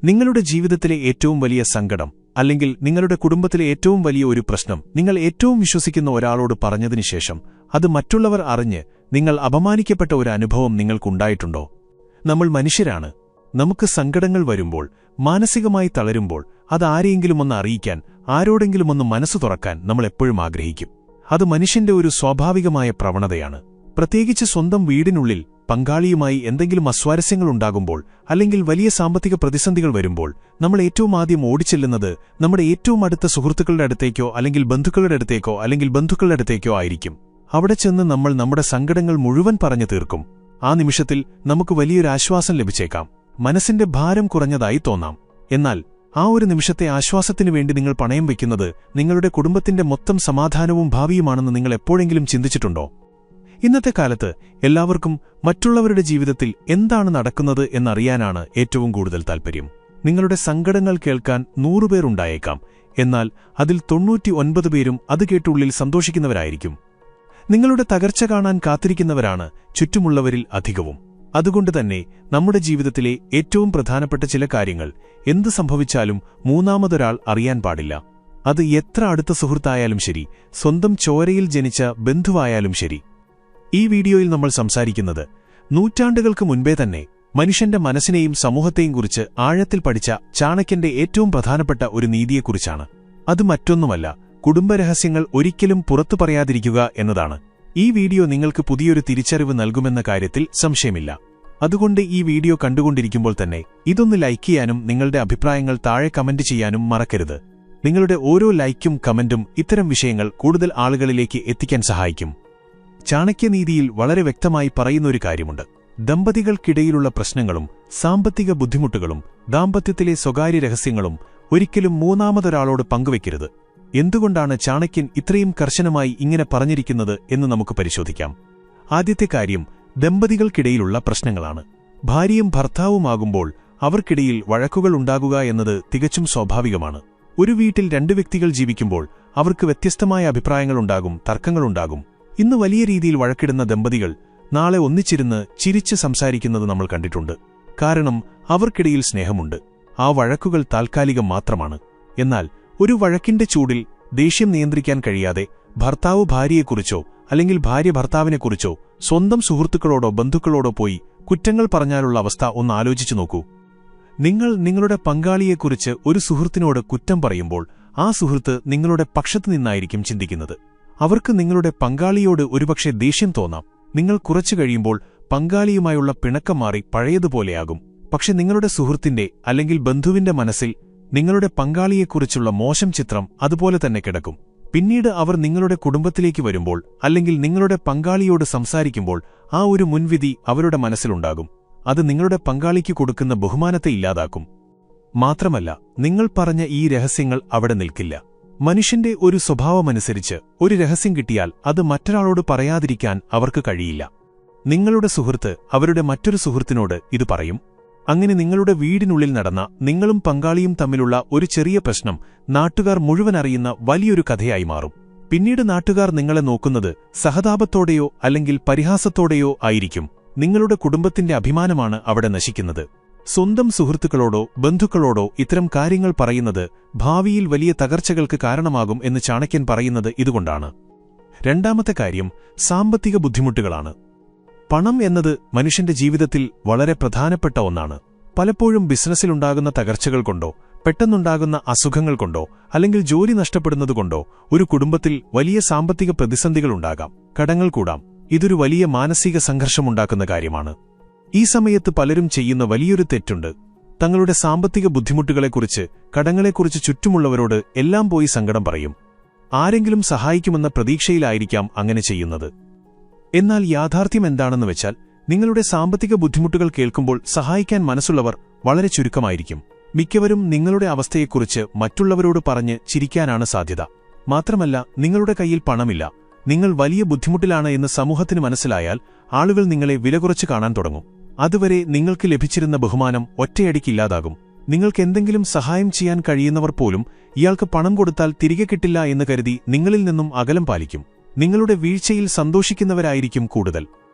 നിങ്ങളുടെ ജീവിതത്തിലെ ഏറ്റവും വലിയ സങ്കടം അല്ലെങ്കിൽ നിങ്ങളുടെ കുടുംബത്തിലെ ഏറ്റവും വലിയ ഒരു പ്രശ്നം നിങ്ങൾ ഏറ്റവും വിശ്വസിക്കുന്ന ഒരാളോട് പറഞ്ഞതിനുശേഷം അത് മറ്റുള്ളവർ അറിഞ്ഞ് നിങ്ങൾ അപമാനിക്കപ്പെട്ട ഒരു അനുഭവം നിങ്ങൾക്കുണ്ടായിട്ടുണ്ടോ? നമ്മൾ മനുഷ്യരാണ്. നമുക്ക് സങ്കടങ്ങൾ വരുമ്പോൾ, മാനസികമായി തളരുമ്പോൾ അത് ആരെയെങ്കിലുമൊന്ന് അറിയിക്കാൻ, ആരോടെങ്കിലുമൊന്ന് മനസ്സു തുറക്കാൻ നമ്മൾ എപ്പോഴും ആഗ്രഹിക്കും. അത് മനുഷ്യന്റെ ഒരു സ്വാഭാവികമായ പ്രവണതയാണ്. പ്രത്യേകിച്ച് സ്വന്തം വീടിനുള്ളിൽ പങ്കാളിയുമായി എന്തെങ്കിലും അസ്വാരസ്യങ്ങളുണ്ടാകുമ്പോൾ അല്ലെങ്കിൽ വലിയ സാമ്പത്തിക പ്രതിസന്ധികൾ വരുമ്പോൾ നമ്മൾ ഏറ്റവും ആദ്യം ഓടിച്ചെല്ലുന്നത് നമ്മുടെ ഏറ്റവും അടുത്ത സുഹൃത്തുക്കളുടെ അടുത്തേക്കോ അല്ലെങ്കിൽ ബന്ധുക്കളുടെ അടുത്തേക്കോ അല്ലെങ്കിൽ ബന്ധുക്കളുടെ അടുത്തേക്കോ ആയിരിക്കും. അവിടെ ചെന്ന് നമ്മൾ നമ്മുടെ സങ്കടങ്ങൾ മുഴുവൻ പറഞ്ഞു തീർക്കും. ആ നിമിഷത്തിൽ നമുക്ക് വലിയൊരു ആശ്വാസം ലഭിച്ചേക്കാം. മനസ്സിന്റെ ഭാരം കുറഞ്ഞതായി തോന്നാം. എന്നാൽ ആ ഒരു നിമിഷത്തെ ആശ്വാസത്തിനു വേണ്ടി നിങ്ങൾ പണയം വയ്ക്കുന്നത് നിങ്ങളുടെ കുടുംബത്തിന്റെ മൊത്തം സമാധാനവും ഭാവിയുമാണെന്ന് നിങ്ങൾ എപ്പോഴെങ്കിലും ചിന്തിച്ചിട്ടുണ്ടോ? ഇന്നത്തെ കാലത്ത് എല്ലാവർക്കും മറ്റുള്ളവരുടെ ജീവിതത്തിൽ എന്താണ് നടക്കുന്നത് എന്നറിയാനാണ് ഏറ്റവും കൂടുതൽ താൽപര്യം. നിങ്ങളുടെ സങ്കടങ്ങൾ കേൾക്കാൻ 100 പേർ ഉണ്ടായേക്കാം. എന്നാൽ അതിൽ 99 പേരും അത് കേട്ടുള്ളിൽ സന്തോഷിക്കുന്നവരായിരിക്കും. നിങ്ങളുടെ തകർച്ച കാണാൻ കാത്തിരിക്കുന്നവരാണ് ചുറ്റുമുള്ളവരിൽ അധികവും. അതുകൊണ്ടുതന്നെ നമ്മുടെ ജീവിതത്തിലെ ഏറ്റവും പ്രധാനപ്പെട്ട ചില കാര്യങ്ങൾ എന്തു സംഭവിച്ചാലും മൂന്നാമതൊരാൾ അറിയാൻ പാടില്ല. അത് എത്ര അടുത്ത സുഹൃത്തായാലും ശരി, സ്വന്തം ചോരയിൽ ജനിച്ച ബന്ധുവായാലും ശരി. ഈ വീഡിയോയിൽ നമ്മൾ സംസാരിക്കുന്നത് നൂറ്റാണ്ടുകൾക്ക് മുൻപേ തന്നെ മനുഷ്യന്റെ മനസ്സിനെയും സമൂഹത്തെയും കുറിച്ച് ആഴത്തിൽ പഠിച്ച ചാണക്യന്റെ ഏറ്റവും പ്രധാനപ്പെട്ട ഒരു നീതിയെക്കുറിച്ചാണ്. അത് മറ്റൊന്നുമല്ല, കുടുംബരഹസ്യങ്ങൾ ഒരിക്കലും പുറത്തു പറയാതിരിക്കുക എന്നതാണ്. ഈ വീഡിയോ നിങ്ങൾക്ക് പുതിയൊരു തിരിച്ചറിവ് നൽകുമെന്ന കാര്യത്തിൽ സംശയമില്ല. അതുകൊണ്ട് ഈ വീഡിയോ കണ്ടുകൊണ്ടിരിക്കുമ്പോൾ തന്നെ ഇതൊന്ന് ലൈക്ക് ചെയ്യാനും നിങ്ങളുടെ അഭിപ്രായങ്ങൾ താഴെ കമന്റ് ചെയ്യാനും മറക്കരുത്. നിങ്ങളുടെ ഓരോ ലൈക്കും കമന്റും ഇത്തരം വിഷയങ്ങൾ കൂടുതൽ ആളുകളിലേക്ക് എത്തിക്കാൻ സഹായിക്കും. ചാണക്യനീതിയിൽ വളരെ വ്യക്തമായി പറയുന്നൊരു കാര്യമുണ്ട്. ദമ്പതികൾക്കിടയിലുള്ള പ്രശ്നങ്ങളും സാമ്പത്തിക ബുദ്ധിമുട്ടുകളും ദാമ്പത്യത്തിലെ സ്വകാര്യ രഹസ്യങ്ങളും ഒരിക്കലും മൂന്നാമതൊരാളോട് പങ്കുവയ്ക്കരുത്. എന്തുകൊണ്ടാണ് ചാണക്യൻ ഇത്രയും കർശനമായി ഇങ്ങനെ പറഞ്ഞിരിക്കുന്നത് എന്ന് നമുക്ക് പരിശോധിക്കാം. ആദ്യത്തെ കാര്യം ദമ്പതികൾക്കിടയിലുള്ള പ്രശ്നങ്ങളാണ്. ഭാര്യയും ഭർത്താവുമാകുമ്പോൾ അവർക്കിടയിൽ വഴക്കുകൾ ഉണ്ടാകുക എന്നത് തികച്ചും സ്വാഭാവികമാണ്. ഒരു വീട്ടിൽ 2 വ്യക്തികൾ ജീവിക്കുമ്പോൾ അവർക്ക് വ്യത്യസ്തമായ അഭിപ്രായങ്ങളുണ്ടാകും, തർക്കങ്ങളുണ്ടാകും. ഇന്ന് വലിയ രീതിയിൽ വഴക്കിടുന്ന ദമ്പതികൾ നാളെ ഒന്നിച്ചിരുന്ന് ചിരിച്ച് സംസാരിക്കുന്നത് നമ്മൾ കണ്ടിട്ടുണ്ട്. കാരണം അവർക്കിടയിൽ സ്നേഹമുണ്ട്. ആ വഴക്കുകൾ താൽക്കാലികം മാത്രമാണ്. എന്നാൽ ഒരു വഴക്കിന്റെ ചൂടിൽ ദേഷ്യം നിയന്ത്രിക്കാൻ കഴിയാതെ ഭർത്താവ് ഭാര്യയെക്കുറിച്ചോ അല്ലെങ്കിൽ ഭാര്യ ഭർത്താവിനെക്കുറിച്ചോ സ്വന്തം സുഹൃത്തുക്കളോടോ ബന്ധുക്കളോടോ പോയി കുറ്റങ്ങൾ പറഞ്ഞാലുള്ള അവസ്ഥ ഒന്ന് ആലോചിച്ചു നോക്കൂ. നിങ്ങൾ നിങ്ങളുടെ പങ്കാളിയെക്കുറിച്ച് ഒരു സുഹൃത്തിനോട് കുറ്റം പറയുമ്പോൾ ആ സുഹൃത്ത് നിങ്ങളുടെ പക്ഷത്തു നിന്നായിരിക്കും ചിന്തിക്കുന്നത്. അവർക്ക് നിങ്ങളുടെ പങ്കാളിയോട് ഒരുപക്ഷെ ദേഷ്യം തോന്നാം. നിങ്ങൾ കുറച്ചു കഴിയുമ്പോൾ പങ്കാളിയുമായുള്ള പിണക്കം മാറി പഴയതുപോലെയാകും. പക്ഷെ നിങ്ങളുടെ സുഹൃത്തിന്റെ അല്ലെങ്കിൽ ബന്ധുവിന്റെ മനസ്സിൽ നിങ്ങളുടെ പങ്കാളിയെക്കുറിച്ചുള്ള മോശം ചിത്രം അതുപോലെ തന്നെ കിടക്കും. പിന്നീട് അവർ നിങ്ങളുടെ കുടുംബത്തിലേക്ക് വരുമ്പോൾ അല്ലെങ്കിൽ നിങ്ങളുടെ പങ്കാളിയോട് സംസാരിക്കുമ്പോൾ ആ ഒരു മുൻവിധി അവരുടെ മനസ്സിലുണ്ടാകും. അത് നിങ്ങളുടെ പങ്കാളിക്ക് കൊടുക്കുന്ന ബഹുമാനത്തെ ഇല്ലാതാക്കും. മാത്രമല്ല, നിങ്ങൾ പറഞ്ഞ ഈ രഹസ്യങ്ങൾ അവിടെ നിൽക്കില്ല. മനുഷ്യന്റെ ഒരു സ്വഭാവമനുസരിച്ച് ഒരു രഹസ്യം കിട്ടിയാൽ അത് മറ്റൊരാളോട് പറയാതിരിക്കാൻ അവർക്ക് കഴിയില്ല. നിങ്ങളുടെ സുഹൃത്ത് അവരുടെ മറ്റൊരു സുഹൃത്തിനോട് ഇത് പറയും. അങ്ങനെ നിങ്ങളുടെ വീടിനുള്ളിൽ നടന്ന നിങ്ങളും പങ്കാളിയും തമ്മിലുള്ള ഒരു ചെറിയ പ്രശ്നം നാട്ടുകാർ മുഴുവൻ അറിയുന്ന വലിയൊരു കഥയായി മാറും. പിന്നീട് നാട്ടുകാർ നിങ്ങളെ നോക്കുന്നത് സഹതാപത്തോടെയോ അല്ലെങ്കിൽ പരിഹാസത്തോടെയോ ആയിരിക്കും. നിങ്ങളുടെ കുടുംബത്തിന്റെ അഭിമാനമാണ് അവിടെ നശിക്കുന്നത്. സ്വന്തം സുഹൃത്തുക്കളോടോ ബന്ധുക്കളോടോ ഇത്തരം കാര്യങ്ങൾ പറയുന്നത് ഭാവിയിൽ വലിയ തകർച്ചകൾക്ക് കാരണമാകും എന്ന് ചാണക്യൻ പറയുന്നത് ഇതുകൊണ്ടാണ്. രണ്ടാമത്തെ കാര്യം സാമ്പത്തിക ബുദ്ധിമുട്ടുകളാണ്. പണം എന്നത് മനുഷ്യന്റെ ജീവിതത്തിൽ വളരെ പ്രധാനപ്പെട്ട ഒന്നാണ്. പലപ്പോഴും ബിസിനസ്സിലുണ്ടാകുന്ന തകർച്ചകൾ കൊണ്ടോ പെട്ടെന്നുണ്ടാകുന്ന അസുഖങ്ങൾ കൊണ്ടോ അല്ലെങ്കിൽ ജോലി നഷ്ടപ്പെടുന്നതുകൊണ്ടോ ഒരു കുടുംബത്തിൽ വലിയ സാമ്പത്തിക പ്രതിസന്ധികളുണ്ടാകാം, കടങ്ങൾ കൂടാം. ഇതൊരു വലിയ മാനസിക സംഘർഷമുണ്ടാക്കുന്ന കാര്യമാണ്. ഈ സമയത്ത് പലരും ചെയ്യുന്ന വലിയൊരു തെറ്റുണ്ട്. തങ്ങളുടെ സാമ്പത്തിക ബുദ്ധിമുട്ടുകളെക്കുറിച്ച്, കടങ്ങളെക്കുറിച്ച് ചുറ്റുമുള്ളവരോട് എല്ലാം പോയി സങ്കടം പറയും. ആരെങ്കിലും സഹായിക്കുമെന്ന പ്രതീക്ഷയിലായിരിക്കാം അങ്ങനെ ചെയ്യുന്നത്. എന്നാൽ യാഥാർത്ഥ്യം എന്താണെന്ന് വെച്ചാൽ നിങ്ങളുടെ സാമ്പത്തിക ബുദ്ധിമുട്ടുകൾ കേൾക്കുമ്പോൾ സഹായിക്കാൻ മനസ്സുള്ളവർ വളരെ ചുരുക്കമായിരിക്കും. മിക്കവരും നിങ്ങളുടെ അവസ്ഥയെക്കുറിച്ച് മറ്റുള്ളവരോട് പറഞ്ഞ് ചിരിക്കാനാണ് സാധ്യത. മാത്രമല്ല, നിങ്ങളുടെ കയ്യിൽ പണമില്ല, നിങ്ങൾ വലിയ ബുദ്ധിമുട്ടിലാണ് എന്ന് സമൂഹത്തിന് മനസ്സിലായാൽ ആളുകൾ നിങ്ങളെ വിലകുറച്ച് കാണാൻ തുടങ്ങും. അതുവരെ നിങ്ങൾക്ക് ലഭിച്ചിരുന്ന ബഹുമാനം ഒറ്റയടിക്കില്ലാതാകും. നിങ്ങൾക്കെന്തെങ്കിലും സഹായം ചെയ്യാൻ കഴിയുന്നവർ പോലും ഇയാൾക്ക് പണം കൊടുത്താൽ തിരികെ കിട്ടില്ല എന്ന് കരുതി നിങ്ങളിൽ നിന്നും അകലം പാലിക്കും. നിങ്ങളുടെ വീഴ്ചയിൽ സന്തോഷിക്കുന്നവരായിരിക്കും കൂടുതൽ.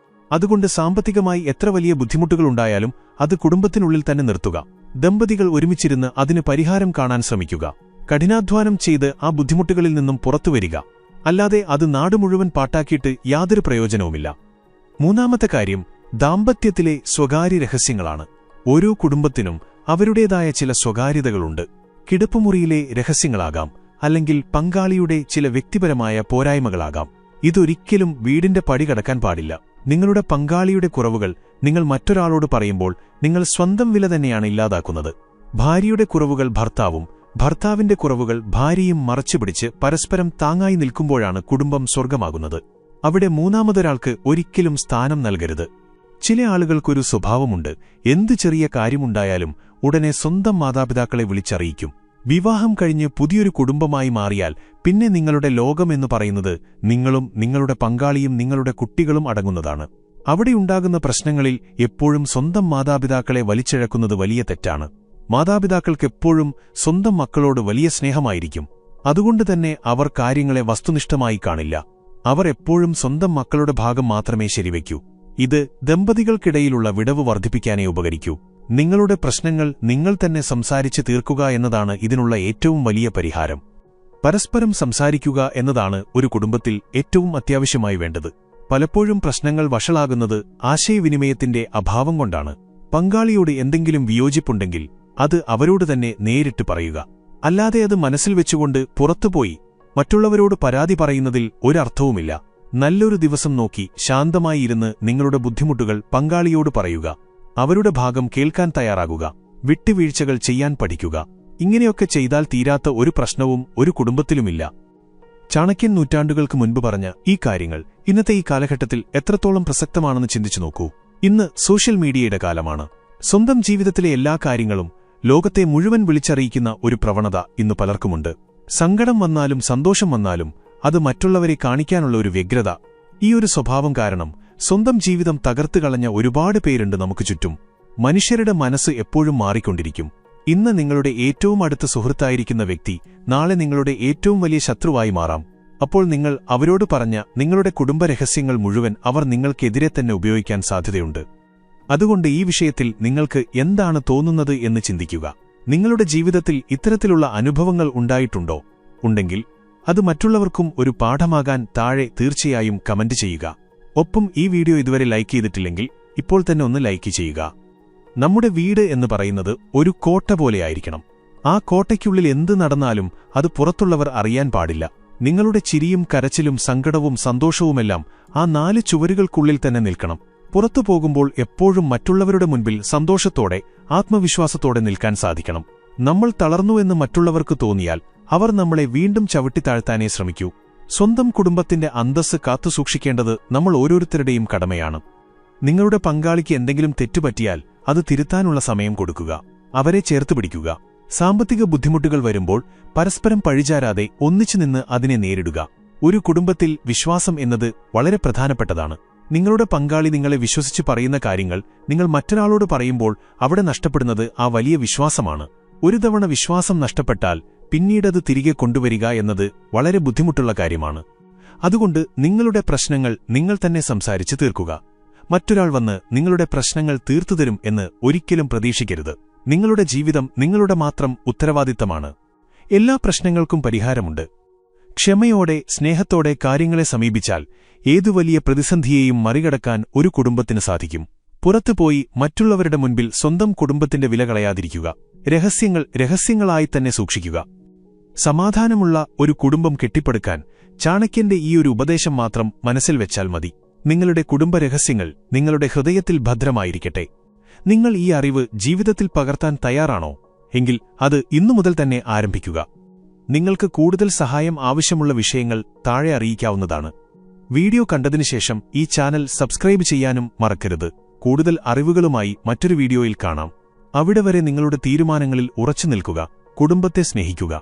അതുകൊണ്ട് സാമ്പത്തികമായി എത്ര വലിയ ബുദ്ധിമുട്ടുകളുണ്ടായാലും അത് കുടുംബത്തിനുള്ളിൽ തന്നെ നിർത്തുക. ദമ്പതികൾ ഒരുമിച്ചിരുന്ന് അതിന് പരിഹാരം കാണാൻ ശ്രമിക്കുക. കഠിനാധ്വാനം ചെയ്ത് ആ ബുദ്ധിമുട്ടുകളിൽ നിന്നും പുറത്തുവരിക. അല്ലാതെ അത് നാട് മുഴുവൻ പാട്ടാക്കിയിട്ട് യാതൊരു പ്രയോജനവുമില്ല. മൂന്നാമത്തെ കാര്യം ദാമ്പത്യത്തിലെ സ്വകാര്യ രഹസ്യങ്ങളാണ്. ഓരോ കുടുംബത്തിനും അവരുടേതായ ചില സ്വകാര്യതകളുണ്ട്. കിടപ്പുമുറിയിലെ രഹസ്യങ്ങളാകാം, അല്ലെങ്കിൽ പങ്കാളിയുടെ ചില വ്യക്തിപരമായ പോരായ്മകളാകാം. ഇതൊരിക്കലും വീടിന്റെ പടി കടക്കാൻ പാടില്ല. നിങ്ങളുടെ പങ്കാളിയുടെ കുറവുകൾ നിങ്ങൾ മറ്റൊരാളോട് പറയുമ്പോൾ നിങ്ങൾ സ്വന്തം വില തന്നെയാണ് ഇല്ലാതാക്കുന്നത്. ഭാര്യയുടെ കുറവുകൾ ഭർത്താവും, ഭർത്താവിന്റെ കുറവുകൾ ഭാര്യയും മറച്ചുപിടിച്ച് പരസ്പരം താങ്ങായി നിൽക്കുമ്പോഴാണ് കുടുംബം സ്വർഗമാകുന്നത്. അവിടെ മൂന്നാമതൊരാൾക്ക് ഒരിക്കലും സ്ഥാനം നൽകരുത്. ചില ആളുകൾക്കൊരു സ്വഭാവമുണ്ട്. എന്തു ചെറിയ കാര്യമുണ്ടായാലും ഉടനെ സ്വന്തം മാതാപിതാക്കളെ വിളിച്ചറിയിക്കും. വിവാഹം കഴിഞ്ഞ് പുതിയൊരു കുടുംബമായി മാറിയാൽ പിന്നെ നിങ്ങളുടെ ലോകമെന്നു പറയുന്നത് നിങ്ങളും നിങ്ങളുടെ പങ്കാളിയും നിങ്ങളുടെ കുട്ടികളും അടങ്ങുന്നതാണ്. അവിടെയുണ്ടാകുന്ന പ്രശ്നങ്ങളിൽ എപ്പോഴും സ്വന്തം മാതാപിതാക്കളെ വലിച്ചിഴക്കുന്നത് വലിയ തെറ്റാണ്. മാതാപിതാക്കൾക്കെപ്പോഴും സ്വന്തം മക്കളോട് വലിയ സ്നേഹമായിരിക്കും. അതുകൊണ്ടുതന്നെ അവർ കാര്യങ്ങളെ വസ്തുനിഷ്ഠമായി കാണില്ല. അവർ എപ്പോഴും സ്വന്തം മക്കളുടെ ഭാഗം മാത്രമേ ശരിവയ്ക്കൂ. ഇത് ദമ്പതികൾക്കിടയിലുള്ള വിടവ് വർദ്ധിപ്പിക്കാനേ ഉപകരിക്കൂ. നിങ്ങളുടെ പ്രശ്നങ്ങൾ നിങ്ങൾ തന്നെ സംസാരിച്ച് തീർക്കുക എന്നതാണ് ഇതിനുള്ള ഏറ്റവും വലിയ പരിഹാരം. പരസ്പരം സംസാരിക്കുക എന്നതാണ് ഒരു കുടുംബത്തിൽ ഏറ്റവും അത്യാവശ്യമായി വേണ്ടത്. പലപ്പോഴും പ്രശ്നങ്ങൾ വഷളാകുന്നത് ആശയവിനിമയത്തിന്റെ അഭാവം കൊണ്ടാണ്. പങ്കാളിയോട് എന്തെങ്കിലും വിയോജിപ്പുണ്ടെങ്കിൽ അത് അവരോട് തന്നെ നേരിട്ട് പറയുക. അല്ലാതെ അത് മനസ്സിൽ വെച്ചുകൊണ്ട് പുറത്തുപോയി മറ്റുള്ളവരോട് പരാതി പറയുന്നതിൽ ഒരർത്ഥവുമില്ല. നല്ലൊരു ദിവസം നോക്കി ശാന്തമായി ഇരുന്ന് നിങ്ങളുടെ ബുദ്ധിമുട്ടുകൾ പങ്കാളിയോട് പറയുക. അവരുടെ ഭാഗം കേൾക്കാൻ തയ്യാറാകുക. വിട്ടുവീഴ്ചകൾ ചെയ്യാൻ പഠിക്കുക. ഇങ്ങനെയൊക്കെ ചെയ്താൽ തീരാത്ത ഒരു പ്രശ്നവും ഒരു കുടുംബത്തിലുമില്ല. ചാണക്യൻ നൂറ്റാണ്ടുകൾക്ക് മുൻപ് പറഞ്ഞ ഈ കാര്യങ്ങൾ ഇന്നത്തെ ഈ കാലഘട്ടത്തിൽ എത്രത്തോളം പ്രസക്തമാണെന്ന് ചിന്തിച്ചു നോക്കൂ. ഇന്ന് സോഷ്യൽ മീഡിയയുടെ കാലമാണ്. സ്വന്തം ജീവിതത്തിലെ എല്ലാ കാര്യങ്ങളും ലോകത്തെ മുഴുവൻ വിളിച്ചറിയിക്കുന്ന ഒരു പ്രവണത ഇന്ന് പലർക്കുമുണ്ട്. സങ്കടം വന്നാലും സന്തോഷം വന്നാലും അത് മറ്റുള്ളവരെ കാണിക്കാനുള്ള ഒരു വ്യഗ്രത. ഈ ഒരു സ്വഭാവം കാരണം സ്വന്തം ജീവിതം തകർത്തുകളഞ്ഞ ഒരുപാട് പേരുണ്ട് നമുക്ക് ചുറ്റും. മനുഷ്യരുടെ മനസ്സ് എപ്പോഴും മാറിക്കൊണ്ടിരിക്കും. ഇന്ന് നിങ്ങളുടെ ഏറ്റവും അടുത്ത സുഹൃത്തായിരിക്കുന്ന വ്യക്തി നാളെ നിങ്ങളുടെ ഏറ്റവും വലിയ ശത്രുവായി മാറാം. അപ്പോൾ നിങ്ങൾ അവരോട് പറഞ്ഞ നിങ്ങളുടെ കുടുംബരഹസ്യങ്ങൾ മുഴുവൻ അവർ നിങ്ങൾക്കെതിരെ തന്നെ ഉപയോഗിക്കാൻ സാധ്യതയുണ്ട്. അതുകൊണ്ട് ഈ വിഷയത്തിൽ നിങ്ങൾക്ക് എന്താണ് തോന്നുന്നത് എന്ന് ചിന്തിക്കുക. നിങ്ങളുടെ ജീവിതത്തിൽ ഇത്തരത്തിലുള്ള അനുഭവങ്ങൾ ഉണ്ടായിട്ടുണ്ടോ? ഉണ്ടെങ്കിൽ അത് മറ്റുള്ളവർക്കും ഒരു പാഠമാകാൻ താഴെ തീർച്ചയായും കമന്റ് ചെയ്യുക. ഒപ്പം ഈ വീഡിയോ ഇതുവരെ ലൈക്ക് ചെയ്തിട്ടില്ലെങ്കിൽ ഇപ്പോൾ തന്നെ ഒന്ന് ലൈക്ക് ചെയ്യുക. നമ്മുടെ വീട് എന്ന് പറയുന്നത് ഒരു കോട്ട പോലെയായിരിക്കണം. ആ കോട്ടയ്ക്കുള്ളിൽ എന്ത് നടന്നാലും അത് പുറത്തുള്ളവർ അറിയാൻ പാടില്ല. നിങ്ങളുടെ ചിരിയും കരച്ചിലും സങ്കടവും സന്തോഷവുമെല്ലാം ആ 4 ചുവരുകൾക്കുള്ളിൽ തന്നെ നിൽക്കണം. പുറത്തു പോകുമ്പോൾ എപ്പോഴും മറ്റുള്ളവരുടെ മുൻപിൽ സന്തോഷത്തോടെ ആത്മവിശ്വാസത്തോടെ നിൽക്കാൻ സാധിക്കണം. നമ്മൾ തളർന്നുവെന്ന് മറ്റുള്ളവർക്ക് തോന്നിയാൽ അവർ നമ്മളെ വീണ്ടും ചവിട്ടിത്താഴ്ത്താനേ ശ്രമിക്കൂ. സ്വന്തം കുടുംബത്തിന്റെ അന്തസ്സ് കാത്തുസൂക്ഷിക്കേണ്ടത് നമ്മൾ ഓരോരുത്തരുടെയും കടമയാണ്. നിങ്ങളുടെ പങ്കാളിക്ക് എന്തെങ്കിലും തെറ്റുപറ്റിയാൽ അത് തിരുത്താനുള്ള സമയം കൊടുക്കുക. അവരെ ചേർത്തുപിടിക്കുക. സാമ്പത്തിക ബുദ്ധിമുട്ടുകൾ വരുമ്പോൾ പരസ്പരം പഴിചാരാതെ ഒന്നിച്ചുനിന്ന് അതിനെ നേരിടുക. ഒരു കുടുംബത്തിൽ വിശ്വാസം എന്നത് വളരെ പ്രധാനപ്പെട്ടതാണ്. നിങ്ങളുടെ പങ്കാളി നിങ്ങളെ വിശ്വസിച്ച് പറയുന്ന കാര്യങ്ങൾ നിങ്ങൾ മറ്റൊരാളോട് പറയുമ്പോൾ അവിടെ നഷ്ടപ്പെടുന്നത് ആ വലിയ വിശ്വാസമാണ്. ഒരു തവണ വിശ്വാസം നഷ്ടപ്പെട്ടാൽ പിന്നീടത് തിരികെ കൊണ്ടുവരിക എന്നത് വളരെ ബുദ്ധിമുട്ടുള്ള കാര്യമാണ്. അതുകൊണ്ട് നിങ്ങളുടെ പ്രശ്നങ്ങൾ നിങ്ങൾ തന്നെ സംസാരിച്ച് തീർക്കുക. മറ്റൊരാൾ വന്ന് നിങ്ങളുടെ പ്രശ്നങ്ങൾ തീർത്തുതരും എന്ന് ഒരിക്കലും പ്രതീക്ഷിക്കരുത്. നിങ്ങളുടെ ജീവിതം നിങ്ങളുടെ മാത്രം ഉത്തരവാദിത്തമാണ്. എല്ലാ പ്രശ്നങ്ങൾക്കും പരിഹാരമുണ്ട്. ക്ഷമയോടെ സ്നേഹത്തോടെ കാര്യങ്ങളെ സമീപിച്ചാൽ ഏതു വലിയ പ്രതിസന്ധിയെയും മറികടക്കാൻ ഒരു കുടുംബത്തിന് സാധിക്കും. പുറത്തുപോയി മറ്റുള്ളവരുടെ മുൻപിൽ സ്വന്തം കുടുംബത്തിന്റെ വില കളയാതിരിക്കുക. രഹസ്യങ്ങൾ രഹസ്യങ്ങളായി തന്നെ സൂക്ഷിക്കുക. സമാധാനമുള്ള ഒരു കുടുംബം കെട്ടിപ്പടുക്കാൻ ചാണക്യന്റെ ഈ ഒരു ഉപദേശം മാത്രം മനസ്സിൽ വെച്ചാൽ മതി. നിങ്ങളുടെ കുടുംബരഹസ്യങ്ങൾ നിങ്ങളുടെ ഹൃദയത്തിൽ ഭദ്രമായിരിക്കട്ടെ. നിങ്ങൾ ഈ അറിവ് ജീവിതത്തിൽ പകർത്താൻ തയ്യാറാണോ? എങ്കിൽ അത് ഇന്നു മുതൽ തന്നെ ആരംഭിക്കുക. നിങ്ങൾക്ക് കൂടുതൽ സഹായം ആവശ്യമുള്ള വിഷയങ്ങൾ താഴെ അറിയിക്കാവുന്നതാണ്. വീഡിയോ കണ്ടതിനുശേഷം ഈ ചാനൽ സബ്സ്ക്രൈബ് ചെയ്യാനും മറക്കരുത്. കൂടുതൽ അറിവുകളുമായി മറ്റൊരു വീഡിയോയിൽ കാണാം. അവിടെ വരെ നിങ്ങളുടെ തീരുമാനങ്ങളിൽ ഉറച്ചു നിൽക്കുക. കുടുംബത്തെ സ്നേഹിക്കുക.